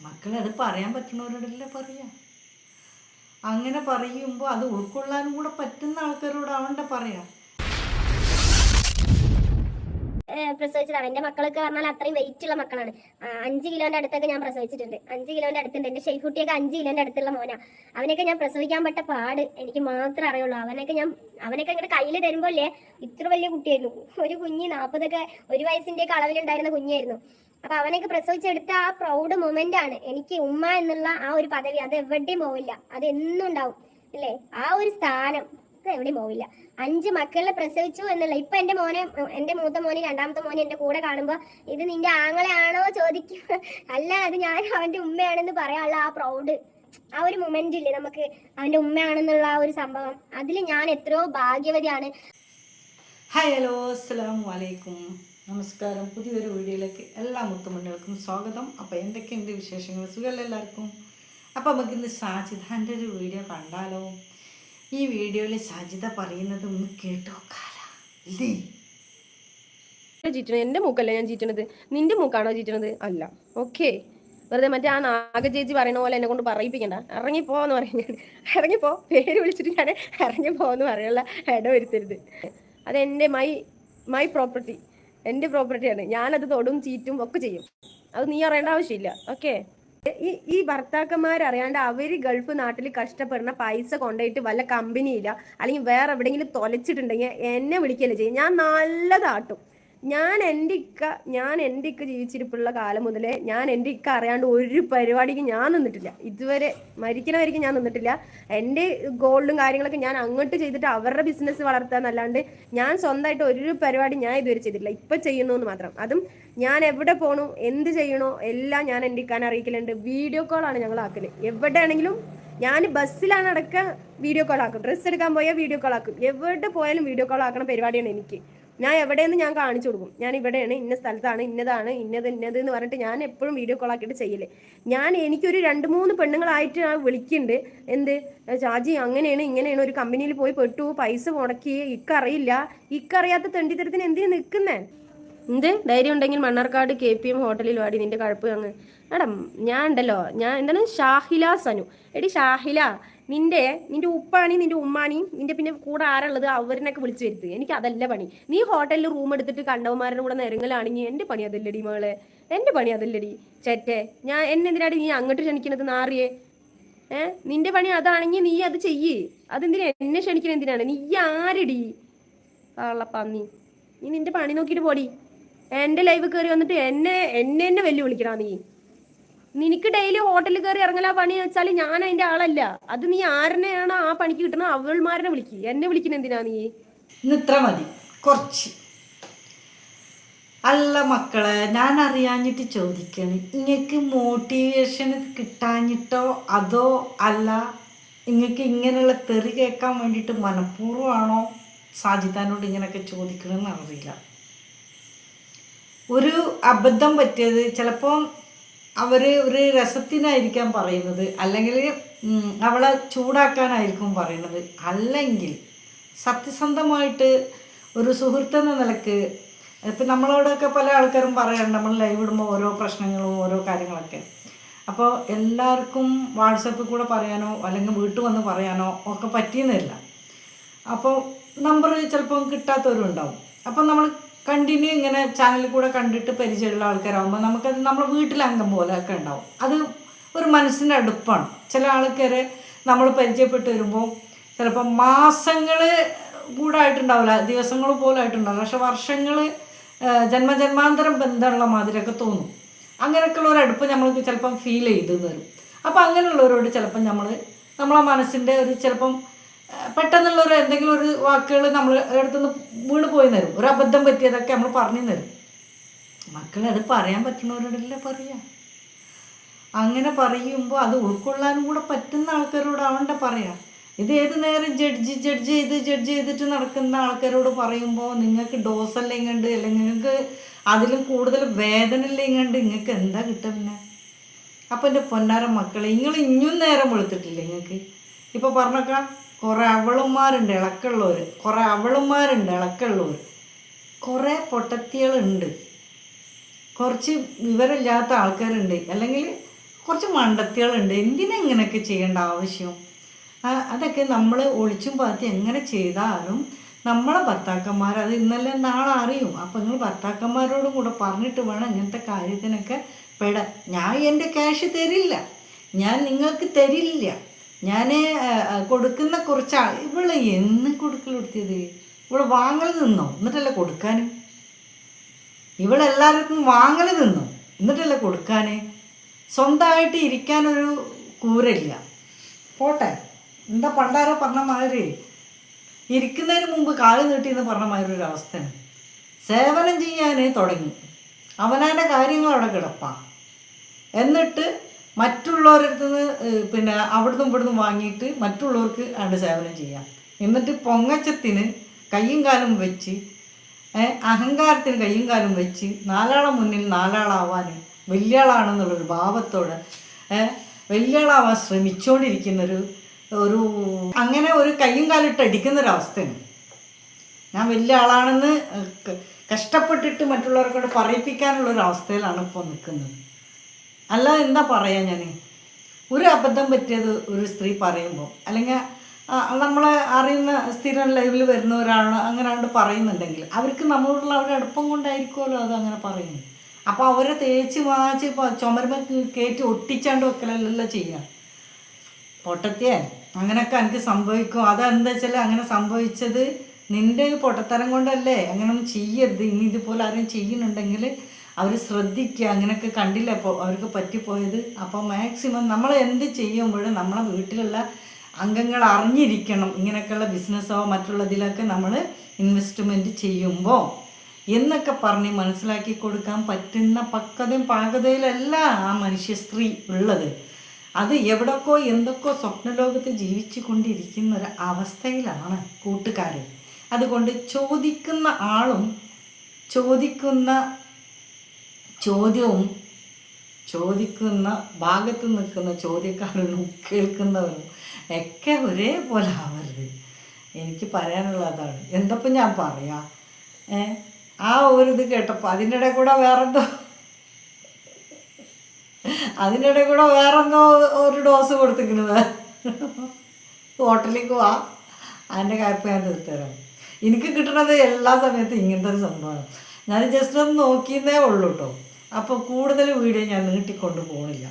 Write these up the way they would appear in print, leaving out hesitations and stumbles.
മക്കളെ അത് പറയാൻ പറ്റുന്നവരോടല്ലേ പറയാ. അങ്ങനെ പറയുമ്പോൾ അത് ഉൾക്കൊള്ളാനും കൂടെ പറ്റുന്ന ആൾക്കാരോടാവണ്ട പറയാ. പ്രസവിച്ചതാണ്. എൻ്റെ മക്കളൊക്കെ പറഞ്ഞാൽ അത്രയും വെയിറ്റ് ഉള്ള മക്കളാണ്. 5 കിലോന്റെ അടുത്തൊക്കെ ഞാൻ പ്രസവിച്ചിട്ടുണ്ട്. 5 കിലോന്റെ അടുത്തുണ്ട്. എൻ്റെ ഷെയ്ഫുട്ടിയൊക്കെ 5 കിലോന്റെ അടുത്തുള്ള മോനാ. അവനൊക്കെ ഞാൻ പ്രസവിക്കാൻ പെട്ട പാട് എനിക്ക് മാത്രമേ അറിയുള്ളൂ. അവനൊക്കെ ഇങ്ങനെ കയ്യിൽ തരുമ്പോഴേ ഇത്ര വലിയ കുട്ടിയായിരുന്നു. ഒരു കുഞ്ഞ് 40 ഒരു വയസ്സിൻ്റെയൊക്കെ അളവിലുണ്ടായിരുന്ന കുഞ്ഞായിരുന്നു. അപ്പൊ അവനൊക്കെ പ്രസവിച്ചെടുത്ത ആ പ്രൗഡ് മൊമെന്റ് ആണ് എനിക്ക് ഉമ്മ എന്നുള്ള ആ ഒരു പദവി. അത് എവിടെയും പോവില്ല, അത് എന്നും ഉണ്ടാവും അല്ലേ. ആ ഒരു സ്ഥാനം എവിടെയും പോവില്ല. 5 മക്കളെ പ്രസവിച്ചു എന്നുള്ള. ഇപ്പൊ എന്റെ മൂത്ത മോന്, രണ്ടാമത്തെ മോന് എന്റെ കൂടെ കാണുമ്പോ ഇത് നിന്റെ ആങ്ങളെയാണോ ചോദിക്കും. അല്ല, അത് ഞാൻ അവന്റെ ഉമ്മയാണെന്ന് പറയാനുള്ള ആ പ്രൗഡ്, ആ ഒരു മൊമെന്റ് ഇല്ലേ നമുക്ക്, അവന്റെ ഉമ്മയാണെന്നുള്ള ആ ഒരു സംഭവം. അതിൽ ഞാൻ എത്രയോ ഭാഗ്യവതിയാണ്. ഹായ്, ഹലോ, അസ്സലാമു അലൈക്കും, നമസ്കാരം. പുതിയൊരു വീഡിയോയിലേക്ക് എല്ലാ മുത്തുമണികൾക്കും സ്വാഗതം. അപ്പോൾ എന്തൊക്കെയുണ്ട് വിശേഷങ്ങൾ? സുഖമല്ല എല്ലാവർക്കും? അപ്പോൾ നമുക്കിന്ന് സാജിദാൻ്റെ ഒരു വീഡിയോ കണ്ടാലോ? ഈ വീഡിയോയിൽ സാജിദ പറയുന്നത് ഒന്ന് കേട്ട് നോക്കാലോ. ഇല്ലേ, ചീറ്റണത് എൻ്റെ മൂക്കല്ല ഞാൻ ചീറ്റണത്, നിന്റെ മൂക്കാണോ ചീറ്റണത്? അല്ല. ഓക്കെ, വെറുതെ മറ്റേ ആ നാഗ ചേച്ചി പറയുന്ന പോലെ എന്നെ കൊണ്ട് പറയിപ്പിക്കണ്ട. ഇറങ്ങിപ്പോന്ന് പറയും ഞാൻ. ഇറങ്ങിപ്പോ, പേര് വിളിച്ചിട്ട് ഞാൻ ഇറങ്ങിപ്പോന്ന് പറയാനുള്ള ഇട വരുത്തരുത്. അതെൻ്റെ മൈ പ്രോപ്പർട്ടി, എൻ്റെ പ്രോപ്പർട്ടിയാണ്. ഞാനത് തൊടും ചീറ്റും ഒക്കെ ചെയ്യും. അത് നീ അറിയേണ്ട ആവശ്യമില്ല. ഓക്കെ, ഈ ഭർത്താക്കന്മാരറിയാണ്ട് അവര് ഗൾഫ് നാട്ടിൽ കഷ്ടപ്പെടുന്ന പൈസ കൊണ്ടുപോയിട്ട് വല്ല കമ്പനിയില്ല അല്ലെങ്കിൽ വേറെ എവിടെയെങ്കിലും തൊലച്ചിട്ടുണ്ടെങ്കിൽ എന്നെ വിളിക്കല്ലേ ചെയ്യും. ഞാൻ നല്ലതാട്ടും. ഞാൻ എൻ്റെ ഇക്ക ജീവിച്ചിരിപ്പുള്ള കാലം മുതലേ ഞാൻ എൻ്റെ ഇക്ക അറിയാണ്ട് ഒരു പരിപാടിക്ക് ഞാൻ നിന്നിട്ടില്ല. ഇതുവരെ മരിക്കണവരിക്കും ഞാൻ നിന്നിട്ടില്ല. എൻ്റെ ഗോൾഡും കാര്യങ്ങളൊക്കെ ഞാൻ അങ്ങോട്ട് ചെയ്തിട്ട് അവരുടെ ബിസിനസ് വളർത്താന്നല്ലാണ്ട് ഞാൻ സ്വന്തമായിട്ട് ഒരു പരിപാടി ഞാൻ ഇതുവരെ ചെയ്തിട്ടില്ല. ഇപ്പം ചെയ്യുന്നു എന്ന് മാത്രം. അതും ഞാൻ എവിടെ പോകണു, എന്ത് ചെയ്യണോ എല്ലാം ഞാൻ എൻ്റെ ഇക്കാൻ അറിയിക്കലുണ്ട്. വീഡിയോ കോളാണ് ഞങ്ങൾ ആക്കല്. എവിടെയാണെങ്കിലും ഞാൻ ബസ്സിലാണ് അടക്കം വീഡിയോ കോൾ ആക്കും. ഡ്രസ്സ് എടുക്കാൻ പോയാൽ വീഡിയോ കോൾ ആക്കും. എവിടെ പോയാലും വീഡിയോ കോൾ ആക്കണ പരിപാടിയാണ് എനിക്ക്. ഞാൻ എവിടെയെന്ന് ഞാൻ കാണിച്ചു കൊടുക്കും. ഞാൻ ഇവിടെയാണ്, ഇന്ന സ്ഥലത്താണ്, ഇന്നത് എന്ന് പറഞ്ഞിട്ട് ഞാൻ എപ്പോഴും വീഡിയോ കോൾ ആക്കിയിട്ട് ചെയ്യല്ലേ. എനിക്കൊരു 2-3 പെണ്ണുങ്ങളായിട്ട് ഞാൻ വിളിക്കുന്നുണ്ട്. എന്ത് ഷാജി അങ്ങനെയാണ് ഇങ്ങനെയാണ്, ഒരു കമ്പനിയിൽ പോയി പെട്ടു, പൈസ മുടക്കി, ഇക്കറിയാത്ത തെണ്ടിത്തരത്തിന് എന്തിനു നിൽക്കുന്നേ? ധൈര്യം ഉണ്ടെങ്കിൽ മണ്ണാർക്കാട് KPM ഹോട്ടലിൽ വാടി, നിന്റെ കഴപ്പ് അങ്ങ്. എടാ, ഞാൻ ഉണ്ടല്ലോ, ഞാൻ എന്താണ് ഷാഹില സനു. എടി ഷാഹില, നിന്റെ ഉപ്പാണി, നിന്റെ ഉമ്മാണി, നിന്റെ പിന്നെ കൂടെ ആരുള്ളത് അവരിനൊക്കെ വിളിച്ചു വരുത്ത്. എനിക്ക് അതല്ല പണി. നീ ഹോട്ടലിൽ റൂം എടുത്തിട്ട് കണ്ടവന്മാരുടെ കൂടെ നെരങ്ങലാണെങ്കിൽ എൻ്റെ പണി അതല്ലടി മകളെ, എൻ്റെ പണി അതല്ലടി ചേറ്റെ. എന്നെന്തിനാടി നീ അങ്ങോട്ട് ക്ഷണിക്കുന്നത് നാറിയേ? നിന്റെ പണി അതാണെങ്കിൽ നീ അത് ചെയ്യ്. അതെന്തിനാ എന്നെ ക്ഷണിക്കണ? എന്തിനാണ്? നീ ആരടി പന്നി? നീ നിന്റെ പണി നോക്കിയിട്ട് പോടി. എൻ്റെ ലൈവ് കയറി വന്നിട്ട് എന്നെ വെല്ലുവിളിക്കണ നീ? നിനക്ക് ഡെയിലി ഹോട്ടലിൽ കയറി ഇറങ്ങല പണി വെച്ചാൽ ഞാൻ അതിന്റെ ആളല്ല. അത് നീ ആരെയാണ് ആ പണിക്ക് കിട്ടണ അവൾമാരെ വിളിക്ക്. എന്നെ വിളിക്കുന്ന എന്തിനാ നീ? ഇത്ര മതി കുറച്ച്. അല്ല മക്കളെ, ഞാൻ അറിയാഞ്ഞിട്ട് ചോദിക്കണ്, ഇങ്ങക്ക് മോട്ടിവേഷൻ കിട്ടാഞ്ഞിട്ടോ അതോ അല്ല ഇങ്ങക്ക് ഇങ്ങനെയുള്ള തെറി കേൾക്കാൻ വേണ്ടിയിട്ട് മനഃപൂർവ്വമാണോ സാജിദാനോട് ഇങ്ങനെയൊക്കെ ചോദിക്കണമെന്ന് അറിയില്ല. ഒരു അബദ്ധം പറ്റിയത് ചിലപ്പോൾ അവർ ഒരു രസത്തിനായിരിക്കാം പറയുന്നത്, അല്ലെങ്കിൽ അവളെ ചൂടാക്കാനായിരിക്കും പറയുന്നത്. അല്ലെങ്കിൽ സത്യസന്ധമായിട്ട് ഒരു സുഹൃത്തെന്ന നിലക്ക് ഇപ്പം നമ്മളോടൊക്കെ പല ആൾക്കാരും പറയാറുണ്ട്, നമ്മൾ ലൈവ് ഇടുമ്പോൾ ഓരോ പ്രശ്നങ്ങളും ഓരോ കാര്യങ്ങളൊക്കെ. അപ്പോൾ എല്ലാവർക്കും വാട്സപ്പിൽ കൂടെ പറയാനോ അല്ലെങ്കിൽ വീട്ടിൽ വന്ന് പറയാനോ ഒക്കെ പറ്റിയെന്നില്ല. അപ്പോൾ നമ്പർ ചിലപ്പോൾ കിട്ടാത്തവരും ഉണ്ടാവും. അപ്പം നമ്മൾ കണ്ടിന്യൂ ഇങ്ങനെ ചാനലിൽ കൂടെ കണ്ടിട്ട് പരിചയമുള്ള ആൾക്കാരാകുമ്പോൾ നമുക്കത് നമ്മളെ വീട്ടിലംഗം പോലെയൊക്കെ ഉണ്ടാവും. അത് ഒരു മനസ്സിൻ്റെ അടുപ്പാണ്. ചില ആൾക്കാരെ നമ്മൾ പരിചയപ്പെട്ട് വരുമ്പോൾ ചിലപ്പോൾ മാസങ്ങൾ കൂടെ ആയിട്ടുണ്ടാവില്ല, ദിവസങ്ങൾ പോലും ആയിട്ടുണ്ടാവില്ല, പക്ഷെ വർഷങ്ങൾ ജന്മജന്മാന്തരം ബന്ധമുള്ള മാതിരിയൊക്കെ തോന്നും. അങ്ങനെയൊക്കെയുള്ള ഒരു അടുപ്പ് നമ്മൾക്ക് ചിലപ്പം ഫീൽ ചെയ്തു തരും. അപ്പോൾ അങ്ങനെയുള്ളവരോട് ചിലപ്പം നമ്മളെ മനസ്സിൻ്റെ ഒരു ചിലപ്പം പെട്ടെന്നുള്ളൊരു എന്തെങ്കിലും ഒരു വാക്കുകൾ നമ്മൾ അടുത്തുനിന്ന് വീണ് പോയി തരും. ഒരു അബദ്ധം പറ്റിയതൊക്കെ നമ്മൾ പറഞ്ഞു തരും. മക്കളെ അത് പറയാൻ പറ്റുന്നവരോടല്ലേ പറയാ. അങ്ങനെ പറയുമ്പോൾ അത് ഉൾക്കൊള്ളാനും കൂടെ പറ്റുന്ന ആൾക്കാരോടാവണ്ട പറയാ. ഇത് ഏത് നേരം ജഡ്ജ് ചെയ്തിട്ട് നടക്കുന്ന ആൾക്കാരോട് പറയുമ്പോൾ നിങ്ങൾക്ക് ഡോസെല്ലാം കണ്ട് അല്ലെങ്കിൽ നിങ്ങൾക്ക് അതിലും കൂടുതൽ വേദന എല്ലാം കണ്ട് നിങ്ങൾക്ക് എന്താ കിട്ടുക പിന്നെ? അപ്പം എൻ്റെ പൊന്നാരം മക്കളെ, നിങ്ങൾ ഇനിയും നേരം വെളുത്തിട്ടില്ല നിങ്ങൾക്ക്. ഇപ്പോൾ പറഞ്ഞേക്കാം, കുറേ അവളുമാരുണ്ട് ഇളക്കുള്ളവർ, കുറേ പൊട്ടത്തികളുണ്ട്, കുറച്ച് വിവരമില്ലാത്ത ആൾക്കാരുണ്ട്, അല്ലെങ്കിൽ കുറച്ച് മണ്ടത്തികളുണ്ട്. എന്തിനാ ഇങ്ങനെയൊക്കെ ചെയ്യേണ്ട ആവശ്യം? അതൊക്കെ നമ്മൾ ഒളിച്ചും പാത്തി എങ്ങനെ ചെയ്താലും നമ്മളെ ഭർത്താക്കന്മാർ അത് ഇന്നലെ നാളെ അറിയും. അപ്പം നിങ്ങൾ ഭർത്താക്കന്മാരോടും കൂടെ പറഞ്ഞിട്ട് വേണം ഇങ്ങനത്തെ കാര്യത്തിനൊക്കെ പെടാൻ. ഞാൻ എൻ്റെ ക്യാഷ് തരില്ല, ഞാൻ നിങ്ങൾക്ക് തരില്ല, ഞാൻ കൊടുക്കുന്ന കുറച്ച് ഇവള് എന്ന് കൊടുക്കൽ കൊടുത്തിയത്? ഇവള് വാങ്ങൽ നിന്നോ എന്നിട്ടല്ലേ കൊടുക്കാൻ? ഇവളെല്ലാവർക്കും വാങ്ങൽ നിന്നോ എന്നിട്ടല്ലേ കൊടുക്കാൻ? സ്വന്തമായിട്ട് ഇരിക്കാനൊരു കൂരല്ല. പോട്ടെ, എന്താ പണ്ടാരോ പറഞ്ഞ മാതിരി ഇരിക്കുന്നതിന് മുമ്പ് കാല് നീട്ടിയെന്ന് പറഞ്ഞ മാതിരി ഒരു അവസ്ഥയാണ്. സേവനം ചെയ്യാൻ തുടങ്ങി, അവനവൻ്റെ കാര്യങ്ങൾ അവിടെ കിടപ്പാ. എന്നിട്ട് മറ്റുള്ളവരടുത്ത് നിന്ന് പിന്നെ അവിടുന്ന് ഇവിടുന്ന് വാങ്ങിയിട്ട് മറ്റുള്ളവർക്ക് അവിടെ സേവനം ചെയ്യാം. എന്നിട്ട് പൊങ്ങച്ചത്തിന് കയ്യും കാലും വെച്ച്, അഹങ്കാരത്തിന് കയ്യും കാലും വെച്ച് നാലാളെ മുന്നിൽ നാലാളാവാൻ വലിയ ആളാണെന്നുള്ളൊരു ഭാവത്തോടെ വലിയ ആളാവാൻ ശ്രമിച്ചുകൊണ്ടിരിക്കുന്നൊരു അങ്ങനെ ഒരു കയ്യും കാലിട്ട് അടിക്കുന്നൊരവസ്ഥയാണ്. ഞാൻ വലിയ ആളാണെന്ന് കഷ്ടപ്പെട്ടിട്ട് മറ്റുള്ളവർക്കോട് പറയിപ്പിക്കാനുള്ളൊരവസ്ഥയിലാണ് ഇപ്പോൾ നിൽക്കുന്നത്. അല്ല എന്താ പറയുക, ഞാൻ ഒരു അബദ്ധം പറ്റിയത് ഒരു സ്ത്രീ പറയുമ്പോൾ, അല്ലെങ്കിൽ നമ്മളെ അറിയുന്ന സ്ഥിരം ലൈവിൽ വരുന്ന ഒരാൾ അങ്ങനെ പറയുന്നുണ്ടെങ്കിൽ അവർക്ക് നമ്മളോടുള്ള അവരുടെ അടുപ്പം കൊണ്ടായിരിക്കുമല്ലോ അത് അങ്ങനെ പറയുന്നത്. അപ്പോൾ അവരെ തേച്ച് വാച്ച് ചുമരുമ കയറ്റി ഒട്ടിച്ചാണ്ട് വെക്കലല്ല ചെയ്യുക. പൊട്ടത്തിയേ അങ്ങനെയൊക്കെ എനിക്ക് സംഭവിക്കും. അതെന്താ വെച്ചാൽ അങ്ങനെ സംഭവിച്ചത് നിൻ്റെ പൊട്ടത്തരം കൊണ്ടല്ലേ. അങ്ങനെയൊന്നും ചെയ്യരുത്. ഇനി ഇതുപോലെ ആരും ചെയ്യുന്നുണ്ടെങ്കിൽ അവർ ശ്രദ്ധിക്കുക. അങ്ങനെയൊക്കെ കണ്ടില്ല അപ്പോൾ അവർക്ക് പറ്റിപ്പോയത്. അപ്പോൾ മാക്സിമം നമ്മൾ എന്ത് ചെയ്യുമ്പോഴും നമ്മളെ വീട്ടിലുള്ള അംഗങ്ങൾ അറിഞ്ഞിരിക്കണം ഇങ്ങനെയൊക്കെയുള്ള ബിസിനസ്സോ മറ്റുള്ളതിലൊക്കെ നമ്മൾ ഇൻവെസ്റ്റ്മെൻറ്റ് ചെയ്യുമ്പോൾ എന്നൊക്കെ പറഞ്ഞ് മനസ്സിലാക്കി കൊടുക്കാൻ പറ്റുന്ന പക്വതയും പാകതയിലല്ല ആ മനുഷ്യ സ്ത്രീ ഉള്ളത്. അത് എവിടൊക്കോ എന്തൊക്കെയോ സ്വപ്നലോകത്ത് ജീവിച്ചു കൊണ്ടിരിക്കുന്ന ഒരു അവസ്ഥയിലാണ് കൂട്ടുകാർ. അതുകൊണ്ട് ചോദിക്കുന്ന ആളും ചോദിക്കുന്ന ചോദ്യവും ചോദിക്കുന്ന ഭാഗത്ത് നിൽക്കുന്ന ചോദ്യക്കാരനും കേൾക്കുന്നവരും ഒക്കെ ഒരേപോലെ ആവരുത്. എനിക്ക് പറയാനുള്ളതാണ്. എന്തപ്പം ഞാൻ പറയാം, ആ ഒരു ഇത് കേട്ടപ്പോൾ അതിൻ്റെ ഇടയിൽ കൂടെ വേറെന്തോ ഒരു ഡോസ് കൊടുത്തിരിക്കുന്നത്. ഹോട്ടലിലേക്ക് വാ, അതിൻ്റെ കാര്യം ഞാൻ തീർത്തരാം. എനിക്ക് കിട്ടുന്നത് എല്ലാ സമയത്തും ഇങ്ങനത്തെ ഒരു സംഭവമാണ്. ഞാൻ ജസ്റ്റ് ഒന്ന് നോക്കിയെന്നേ ഉള്ളൂ കേട്ടോ. അപ്പോൾ കൂടുതൽ വീഡിയോ ഞാൻ നീട്ടിക്കൊണ്ട് പോകണില്ല.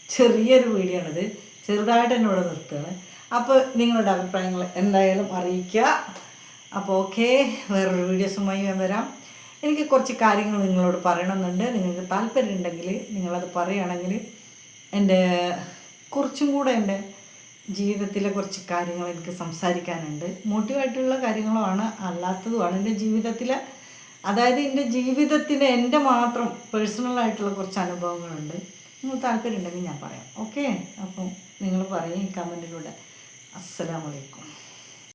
ചെറിയൊരു വീഡിയോ ആണിത്, ചെറുതായിട്ട് തന്നെ ഇവിടെ നിർത്തുകയാണ്. അപ്പോൾ നിങ്ങളുടെ അഭിപ്രായങ്ങൾ എന്തായാലും അറിയിക്കുക. അപ്പോൾ ഓക്കെ, വേറൊരു വീഡിയോസുമായി ഞാൻ വരാം. എനിക്ക് കുറച്ച് കാര്യങ്ങൾ നിങ്ങളോട് പറയണമെന്നുണ്ട്. നിങ്ങൾക്ക് താല്പര്യം ഉണ്ടെങ്കിൽ നിങ്ങളത് പറയുകയാണെങ്കിൽ കുറച്ചും കൂടെ എൻ്റെ ജീവിതത്തിലെ കുറച്ച് കാര്യങ്ങൾ എനിക്ക് സംസാരിക്കാനുണ്ട്. മോട്ടീവായിട്ടുള്ള കാര്യങ്ങളുമാണ്, അല്ലാത്തതുമാണ് എൻ്റെ ജീവിതത്തിലെ. അതായത് എൻ്റെ ജീവിതത്തിന് എൻ്റെ മാത്രം പേഴ്സണലായിട്ടുള്ള കുറച്ച് അനുഭവങ്ങളുണ്ട്. നിങ്ങൾ താല്പര്യം ഉണ്ടെങ്കിൽ ഞാൻ പറയാം. ഓക്കെ, അപ്പം നിങ്ങൾ പറയും കമൻറ്റിലൂടെ. അസ്സലാമു അലൈക്കും.